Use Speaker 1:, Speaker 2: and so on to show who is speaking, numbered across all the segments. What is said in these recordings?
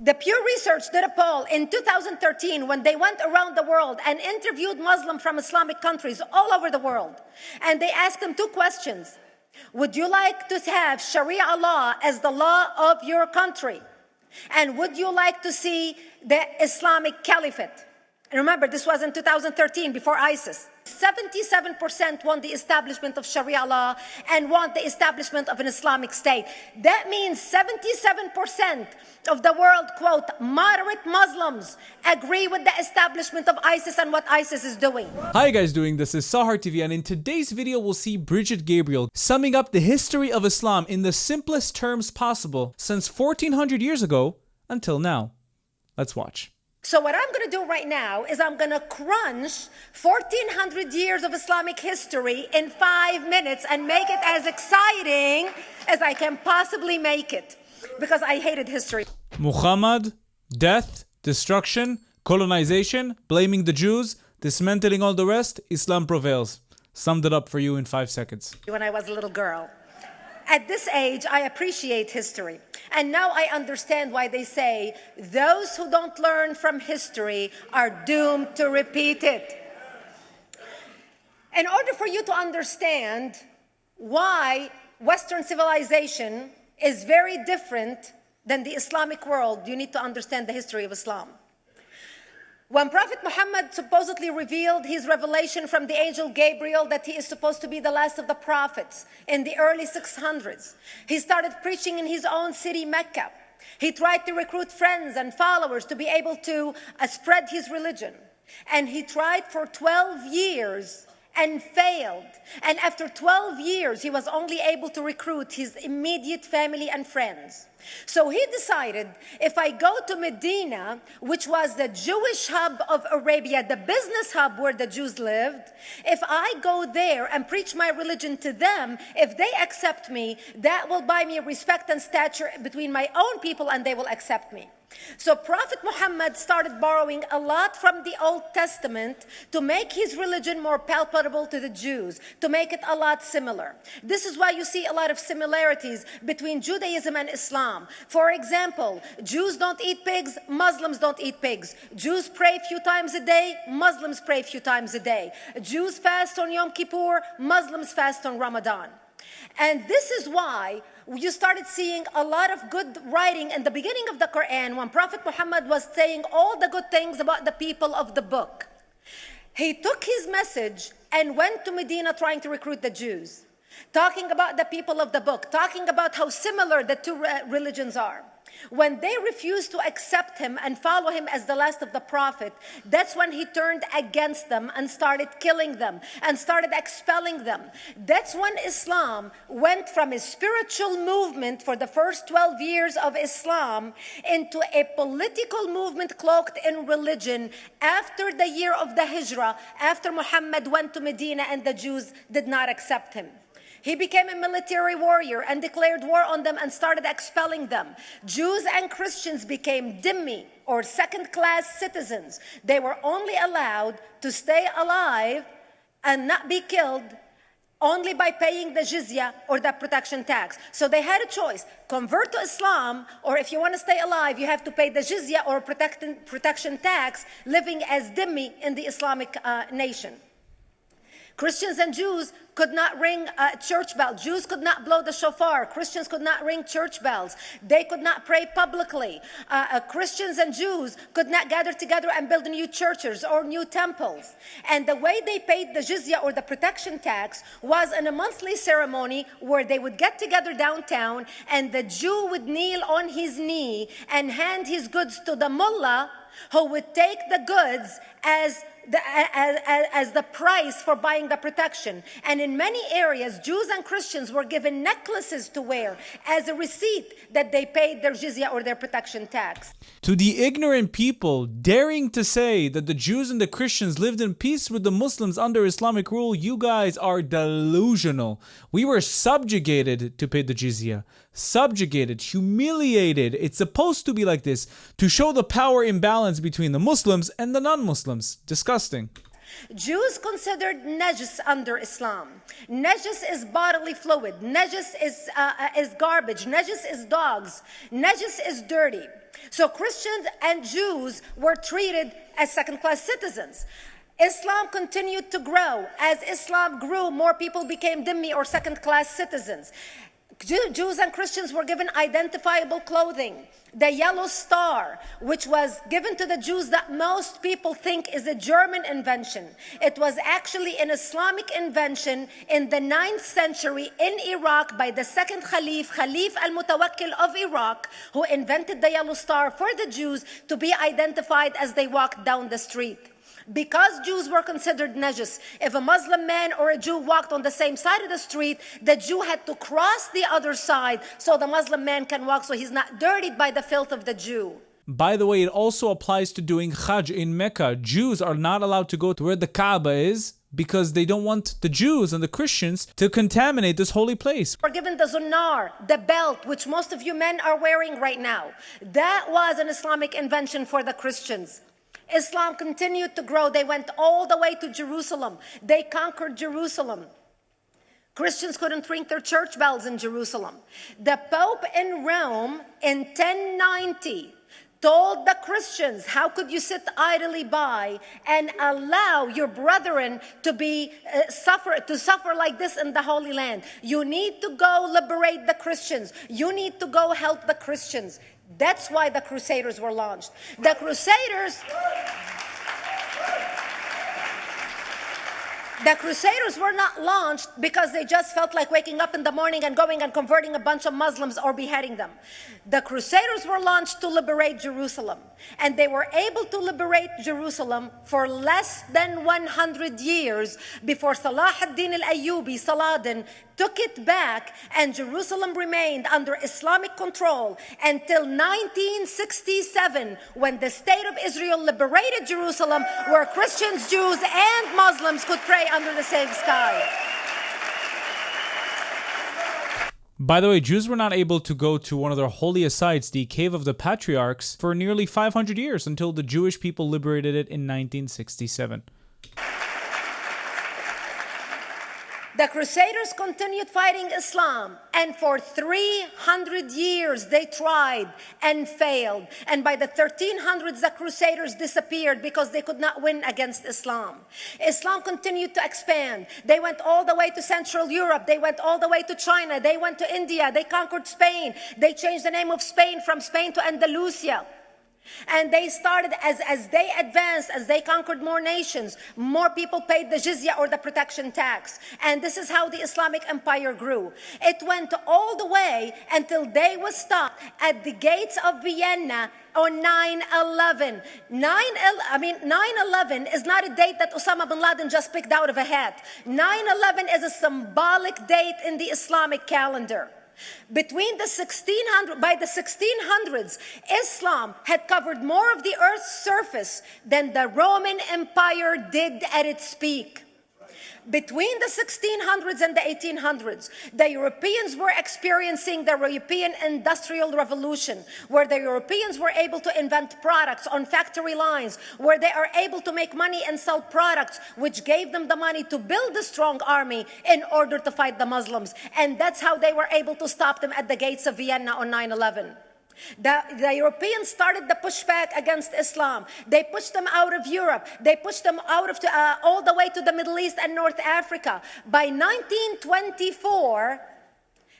Speaker 1: The Pew Research did a poll in 2013 when they went around the world and interviewed Muslims from Islamic countries all over the world. And they asked them two questions. Would you like to have Sharia law as the law of your country? And would you like to see the Islamic Caliphate? And remember, this was in 2013, before ISIS. 77% want the establishment of Sharia law and want the establishment of an Islamic state. That means 77% of the world, quote, moderate Muslims agree with the establishment of ISIS and what ISIS is doing.
Speaker 2: Hi guys, this is Sahar TV, and in today's video we'll see Brigitte Gabriel summing up the history of Islam in the simplest terms possible since 1400 years ago until now. Let's watch.
Speaker 1: So what I'm going to do right now is I'm going to crunch 1400 years of Islamic history in 5 minutes and make it as exciting as I can possibly make it, because I hated history.
Speaker 2: Muhammad, death, destruction, colonization, blaming the Jews, dismantling all the rest, Islam prevails. Summed it up for you in 5 seconds.
Speaker 1: When I was a little girl. At this age, I appreciate history. And now I understand why they say those who don't learn from history are doomed to repeat it. In order for you to understand why Western civilization is very different than the Islamic world, you need to understand the history of Islam. When Prophet Muhammad supposedly revealed his revelation from the angel Gabriel that he is supposed to be the last of the prophets in the early 600s, he started preaching in his own city, Mecca. He tried to recruit friends and followers to be able to spread his religion. And he tried for 12 years and failed. And after 12 years, he was only able to recruit his immediate family and friends. So he decided, if I go to Medina, which was the Jewish hub of Arabia, the business hub where the Jews lived, if I go there and preach my religion to them, if they accept me, that will buy me respect and stature between my own people, and they will accept me. So Prophet Muhammad started borrowing a lot from the Old Testament to make his religion more palpable to the Jews, to make it a lot similar. This is why you see a lot of similarities between Judaism and Islam. For example, Jews don't eat pigs, Muslims don't eat pigs. Jews pray a few times a day, Muslims pray a few times a day. Jews fast on Yom Kippur, Muslims fast on Ramadan. And this is why you started seeing a lot of good writing in the beginning of the Quran when Prophet Muhammad was saying all the good things about the people of the book. He took his message and went to Medina trying to recruit the Jews, talking about the people of the book, talking about how similar the two religions are. When they refused to accept him and follow him as the last of the prophet, that's when he turned against them and started killing them and started expelling them. That's when Islam went from a spiritual movement for the first 12 years of Islam into a political movement cloaked in religion after the year of the Hijrah, after Muhammad went to Medina and the Jews did not accept him. He became a military warrior and declared war on them and started expelling them. Jews and Christians became dhimmi, or second-class citizens. They were only allowed to stay alive and not be killed only by paying the jizya, or the protection tax. So they had a choice: convert to Islam, or if you want to stay alive, you have to pay the jizya or protection tax, living as dhimmi in the Islamic nation. Christians and Jews could not ring church bells. Jews could not blow the shofar. Christians could not ring church bells. They could not pray publicly. Christians and Jews could not gather together and build new churches or new temples. And the way they paid the jizya, or the protection tax, was in a monthly ceremony where they would get together downtown and the Jew would kneel on his knee and hand his goods to the mullah, who would take the goods as the price for buying the protection. And in many areas, Jews and Christians were given necklaces to wear as a receipt that they paid their jizya, or their protection tax.
Speaker 2: To the ignorant people daring to say that the Jews and the Christians lived in peace with the Muslims under Islamic rule, you guys are delusional. We were subjugated to pay the jizya. Subjugated, humiliated. It's supposed to be like this to show the power imbalance between the Muslims and the non-Muslims. Disgusting.
Speaker 1: Jews considered najis under Islam. Najis is bodily fluid. Najis is garbage. Najis is dogs. Najis is dirty. So Christians and Jews were treated as second-class citizens. Islam continued to grow. As Islam grew, more people became dhimmi or second-class citizens. Jews and Christians were given identifiable clothing. The yellow star, which was given to the Jews that most people think is a German invention. It was actually an Islamic invention in the 9th century in Iraq by the second Khalif al-Mutawakkil of Iraq, who invented the yellow star for the Jews to be identified as they walked down the street. Because Jews were considered najis, if a Muslim man or a Jew walked on the same side of the street, the Jew had to cross the other side so the Muslim man can walk, so he's not dirtied by the filth of the Jew.
Speaker 2: By the way, it also applies to doing Hajj in Mecca. Jews are not allowed to go to where the Kaaba is because they don't want the Jews and the Christians to contaminate this holy place.
Speaker 1: We're given the zunnar, the belt, which most of you men are wearing right now. That was an Islamic invention for the Christians. Islam continued to grow. They went all the way to Jerusalem. They conquered Jerusalem. Christians couldn't ring their church bells in Jerusalem. The Pope in Rome in 1090 told the Christians, how could you sit idly by and allow your brethren to suffer like this in the Holy Land? You need to go liberate the Christians. You need to go help the Christians. That's why the Crusaders were launched. The Crusaders were not launched because they just felt like waking up in the morning and going and converting a bunch of Muslims or beheading them. The Crusaders were launched to liberate Jerusalem. And they were able to liberate Jerusalem for less than 100 years before Salah ad-Din al-Ayyubi, Saladin, took it back, and Jerusalem remained under Islamic control until 1967, when the State of Israel liberated Jerusalem, where Christians, Jews, and Muslims could pray under the same sky.
Speaker 2: By the way, Jews were not able to go to one of their holiest sites, the Cave of the Patriarchs, for nearly 500 years until the Jewish people liberated it in 1967.
Speaker 1: The Crusaders continued fighting Islam, and for 300 years they tried and failed. And by the 1300s, the Crusaders disappeared because they could not win against Islam. Islam continued to expand. They went all the way to Central Europe. They went all the way to China. They went to India. They conquered Spain. They changed the name of Spain from Spain to Andalusia. And they started, as they advanced, as they conquered more nations, more people paid the jizya or the protection tax. And this is how the Islamic Empire grew. It went all the way until they was stopped at the gates of Vienna on 9/11. 9/11 is not a date that Osama bin Laden just picked out of a hat. 9/11 is a symbolic date in the Islamic calendar. By the 1600s, Islam had covered more of the earth's surface than the Roman Empire did at its peak. Between the 1600s and the 1800s, the Europeans were experiencing the European Industrial Revolution, where the Europeans were able to invent products on factory lines, where they are able to make money and sell products, which gave them the money to build a strong army in order to fight the Muslims. And that's how they were able to stop them at the gates of Vienna on 9/11. The Europeans started the pushback against Islam. They pushed them out of Europe. They pushed them out of all the way to the Middle East and North Africa. By 1924,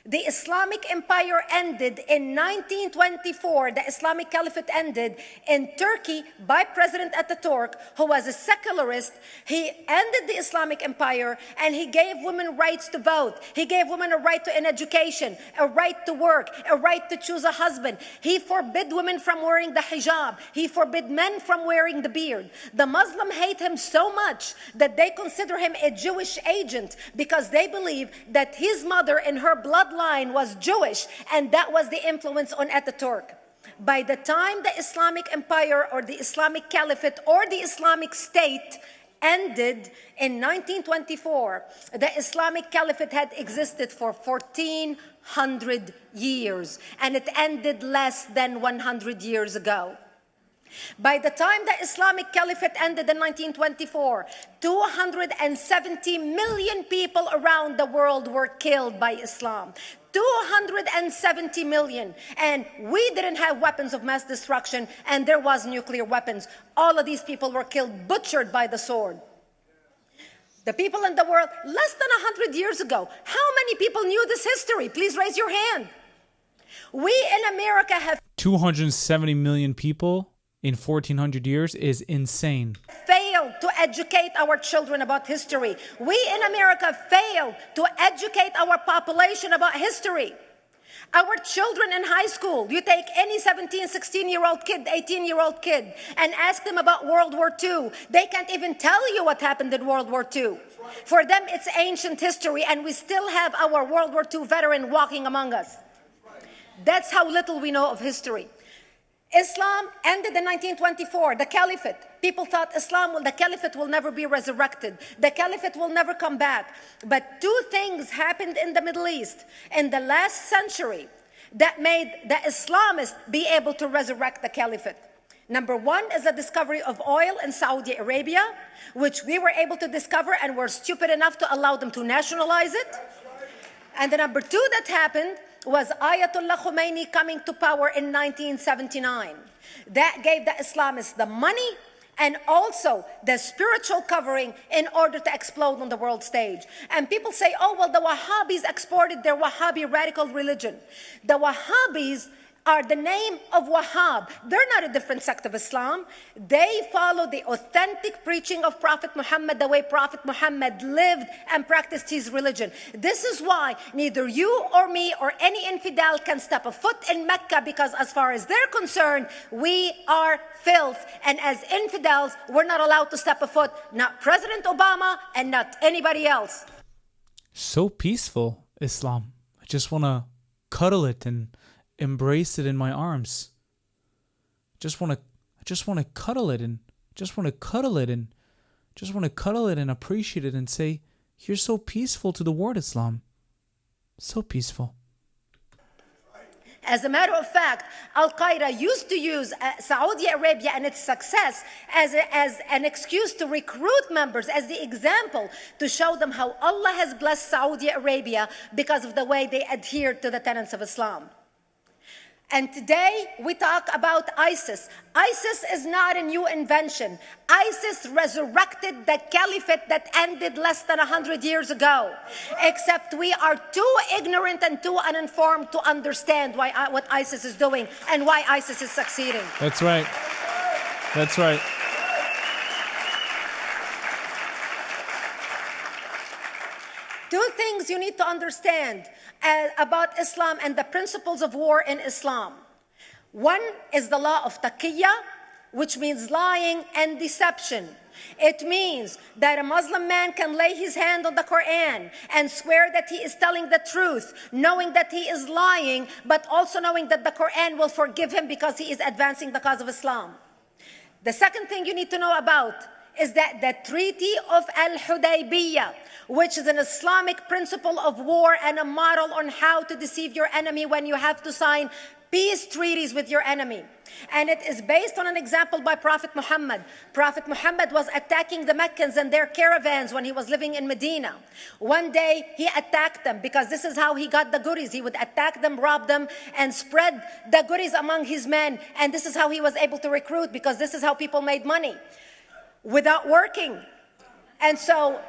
Speaker 1: the Islamic Empire ended. In 1924, the Islamic Caliphate ended in Turkey by President Ataturk, who was a secularist. He ended the Islamic Empire, and he gave women rights to vote. He gave women a right to an education, a right to work, a right to choose a husband. He forbid women from wearing the hijab. He forbid men from wearing the beard. The Muslims hate him so much that they consider him a Jewish agent, because they believe that his mother and her bloodline was Jewish, and that was the influence on Ataturk. By the time the Islamic Empire or the Islamic Caliphate or the Islamic State ended in 1924, the Islamic Caliphate had existed for 1400 years, and it ended less than 100 years ago. By the time the Islamic Caliphate ended in 1924, 270 million people around the world were killed by Islam. 270 million. And we didn't have weapons of mass destruction, and there was nuclear weapons. All of these people were killed, butchered by the sword. The people in the world, less than 100 years ago, how many people knew this history? Please raise your hand. We in America have
Speaker 2: 270 million people in 1400 years is insane.
Speaker 1: Failed to educate our children about history. We in America failed to educate our population about history. Our children in high school, you take any 17, 16-year-old kid, 18-year-old kid, and ask them about World War II. They can't even tell you what happened in World War II. For them, it's ancient history, and we still have our World War II veteran walking among us. That's how little we know of history. Islam ended in 1924, the Caliphate. People thought the Caliphate will never be resurrected. The Caliphate will never come back. But two things happened in the Middle East in the last century that made the Islamists be able to resurrect the Caliphate. Number one is the discovery of oil in Saudi Arabia, which we were able to discover and were stupid enough to allow them to nationalize it. And the number two that happened was Ayatollah Khomeini coming to power in 1979. That gave the Islamists the money and also the spiritual covering in order to explode on the world stage. And people say, oh, well, the Wahhabis exported their Wahhabi radical religion. The Wahhabis are the name of Wahhab. They're not a different sect of Islam. They follow the authentic preaching of Prophet Muhammad, the way Prophet Muhammad lived and practiced his religion. This is why neither you or me or any infidel can step a foot in Mecca, because as far as they're concerned, we are filth. And as infidels, we're not allowed to step a foot, not President Obama and not anybody else.
Speaker 2: So peaceful, Islam. I just want to cuddle it and embrace it in my arms. I just want to cuddle it and appreciate it and say, you're so peaceful to the word Islam. So peaceful.
Speaker 1: As a matter of fact, Al-Qaeda used to use Saudi Arabia and its success as an excuse to recruit members, as the example to show them how Allah has blessed Saudi Arabia because of the way they adhere to the tenets of Islam. And today we talk about ISIS. ISIS is not a new invention. ISIS resurrected the caliphate that ended less than 100 years ago. Except we are too ignorant and too uninformed to understand what ISIS is doing and why ISIS is succeeding.
Speaker 2: That's right. That's right.
Speaker 1: Two things you need to understand about Islam and the principles of war in Islam. One is the law of taqiyya, which means lying and deception. It means that a Muslim man can lay his hand on the Quran and swear that he is telling the truth, knowing that he is lying, but also knowing that the Quran will forgive him because he is advancing the cause of Islam. The second thing you need to know about is that the Treaty of Al-Hudaybiyah, which is an Islamic principle of war and a model on how to deceive your enemy when you have to sign peace treaties with your enemy. And it is based on an example by Prophet Muhammad. Prophet Muhammad was attacking the Meccans and their caravans when he was living in Medina. One day he attacked them because this is how he got the goodies. He would attack them, rob them, and spread the goodies among his men. And this is how he was able to recruit, because this is how people made money without working. And so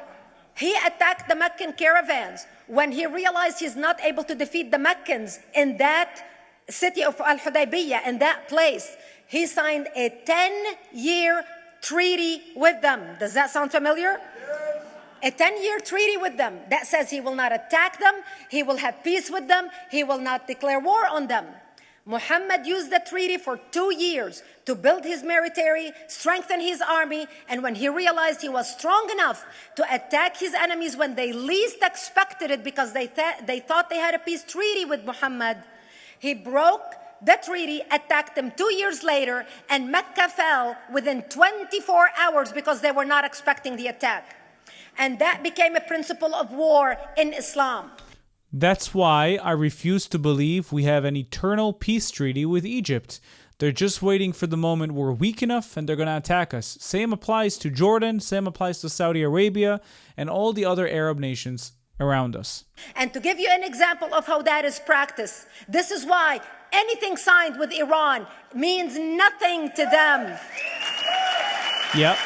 Speaker 1: he attacked the Meccan caravans. When he realized he's not able to defeat the Meccans in that city of Al-Hudaybiyah, in that place, he signed a 10-year treaty with them. Does that sound familiar? A 10-year treaty with them that says he will not attack them, he will have peace with them, he will not declare war on them. Muhammad used the treaty for 2 years to build his military, strengthen his army, and when he realized he was strong enough to attack his enemies when they least expected it, because they thought they had a peace treaty with Muhammad, he broke the treaty, attacked them 2 years later, and Mecca fell within 24 hours because they were not expecting the attack. And that became a principle of war in Islam.
Speaker 2: That's why I refuse to believe we have an eternal peace treaty with Egypt. They're just waiting for the moment we're weak enough and they're going to attack us. Same applies to Jordan, same applies to Saudi Arabia, and all the other Arab nations around us.
Speaker 1: And to give you an example of how that is practiced, this is why anything signed with Iran means nothing to them.
Speaker 2: Yep.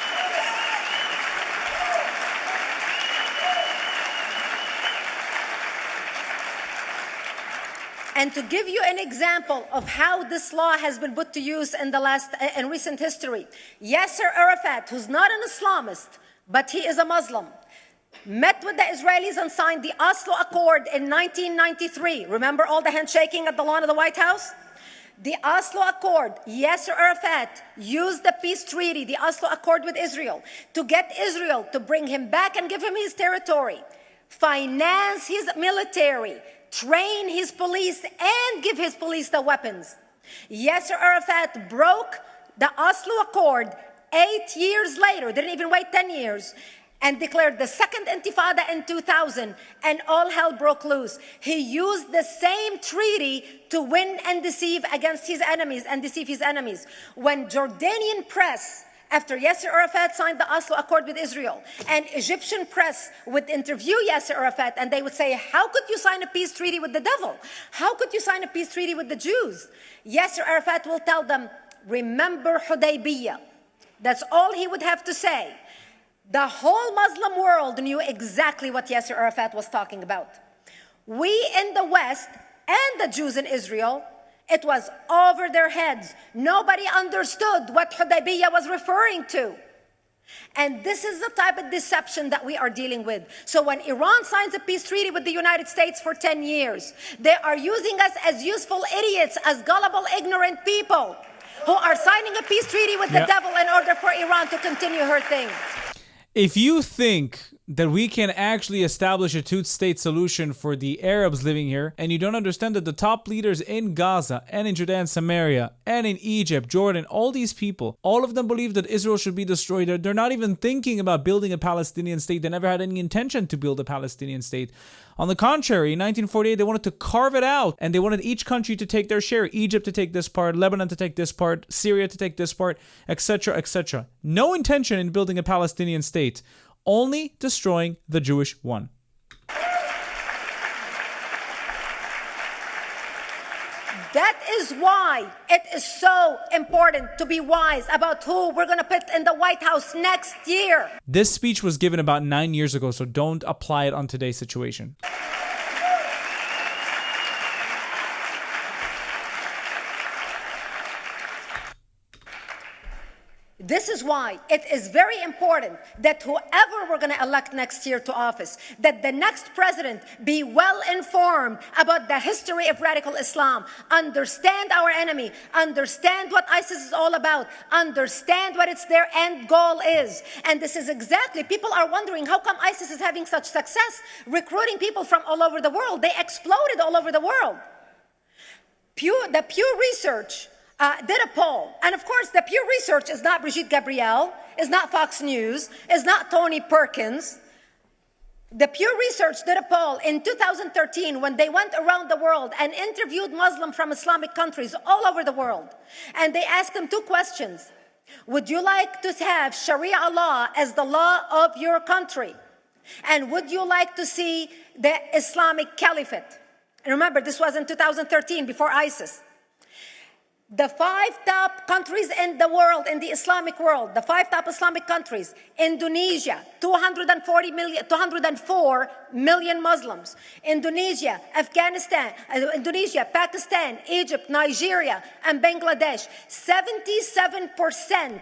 Speaker 1: And to give you an example of how this law has been put to use in recent history, Yasser Arafat, who's not an Islamist, but he is a Muslim, met with the Israelis and signed the Oslo Accord in 1993. Remember all the handshaking at the lawn of the White House? The Oslo Accord, Yasser Arafat used the peace treaty, the Oslo Accord with Israel, to get Israel to bring him back and give him his territory, finance his military, train his police, and give his police the weapons. Yasser Arafat broke the Oslo Accord 8 years later, didn't even wait 10 years, and declared the second intifada in 2000, and all hell broke loose. He used the same treaty to win and deceive against his enemies and deceive his enemies. When Jordanian press, after Yasser Arafat signed the Oslo Accord with Israel, and Egyptian press would interview Yasser Arafat, and they would say, how could you sign a peace treaty with the devil? How could you sign a peace treaty with the Jews? Yasser Arafat will tell them, remember Hudaybiyah. That's all he would have to say. The whole Muslim world knew exactly what Yasser Arafat was talking about. We in the West and the Jews in Israel, it was over their heads. Nobody understood what Hudaybiyah was referring to. And this is the type of deception that we are dealing with. So when Iran signs a peace treaty with the United States for 10 years, they are using us as useful idiots, as gullible, ignorant people who are signing a peace treaty with the devil in order for Iran to continue her thing.
Speaker 2: If you think that we can actually establish a two-state solution for the Arabs living here, and you don't understand that the top leaders in Gaza and in Judea and Samaria and in Egypt, Jordan, all these people, all of them believe that Israel should be destroyed. They're not even thinking about building a Palestinian state. They never had any intention to build a Palestinian state. On the contrary, in 1948, they wanted to carve it out, and they wanted each country to take their share. Egypt to take this part, Lebanon to take this part, Syria to take this part, etc., etc. No intention in building a Palestinian state, only destroying the Jewish one.
Speaker 1: That is why it is so important to be wise about who we're going to put in the White House next year.
Speaker 2: This speech was given about 9 years ago, so don't apply it on today's situation.
Speaker 1: This is why it is very important that whoever we're going to elect next year to office, that the next president be well informed about the history of radical Islam, understand our enemy, understand what ISIS is all about, understand what their end goal is. And this is exactly, people are wondering, how come ISIS is having such success recruiting people from all over the world? They exploded all over the world. The Pew Research did a poll. And of course, the Pew Research is not Brigitte Gabriel, is not Fox News, is not Tony Perkins. The Pew Research did a poll in 2013 when they went around the world and interviewed Muslims from Islamic countries all over the world. And they asked them 2 questions. Would you like to have Sharia law as the law of your country? And would you like to see the Islamic Caliphate? And remember, this was in 2013, before ISIS. The 5 top countries in the world, in the Islamic world, the 5 top Islamic countries: Indonesia, 204 million Muslims. Indonesia, Pakistan, Egypt, Nigeria, and Bangladesh. 77%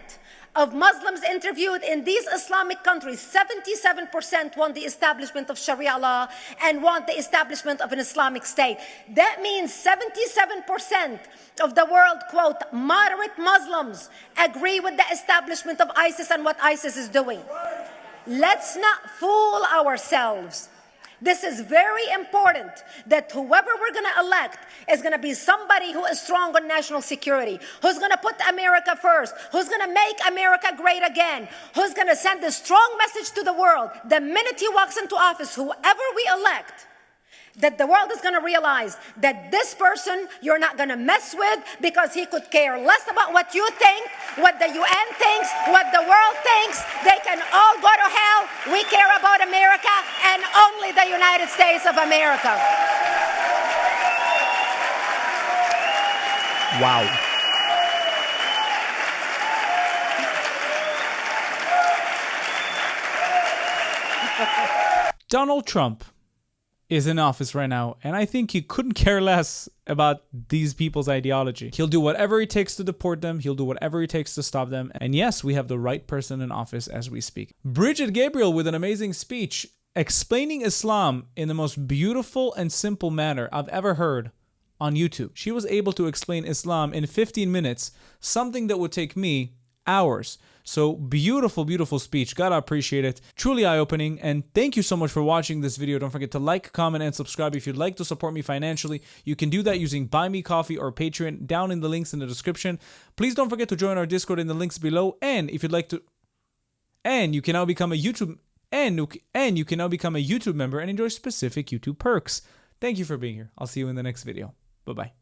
Speaker 1: of Muslims interviewed in these Islamic countries, 77% want the establishment of Sharia law and want the establishment of an Islamic state. That means 77% of the world, quote, moderate Muslims agree with the establishment of ISIS and what ISIS is doing. Let's not fool ourselves. This is very important, that whoever we're going to elect is going to be somebody who is strong on national security, who's going to put America first, who's going to make America great again, who's going to send a strong message to the world. The minute he walks into office, whoever we elect, that the world is going to realize that this person you're not going to mess with because he could care less about what you think, what the UN thinks, what the world thinks. They can all go to hell. We care about America and only the United States of America.
Speaker 2: Wow. Donald Trump is in office right now, and I think he couldn't care less about these people's ideology. He'll do whatever it takes to deport them. He'll do whatever it takes to stop them. And yes, we have the right person in office as we speak. Brigitte Gabriel with an amazing speech explaining Islam in the most beautiful and simple manner I've ever heard on YouTube. She was able to explain Islam in 15 minutes, something that would take me hours. So beautiful, beautiful speech. Gotta appreciate it. Truly eye-opening. And thank you so much for watching this video. Don't forget to like, comment, and subscribe. If you'd like to support me financially, you can do that using Buy Me Coffee or Patreon down in the links in the description. Please don't forget to join our Discord in the links below. And if you'd like to, you can now become a YouTube member and enjoy specific YouTube perks. Thank you for being here. I'll see you in the next video. Bye-bye.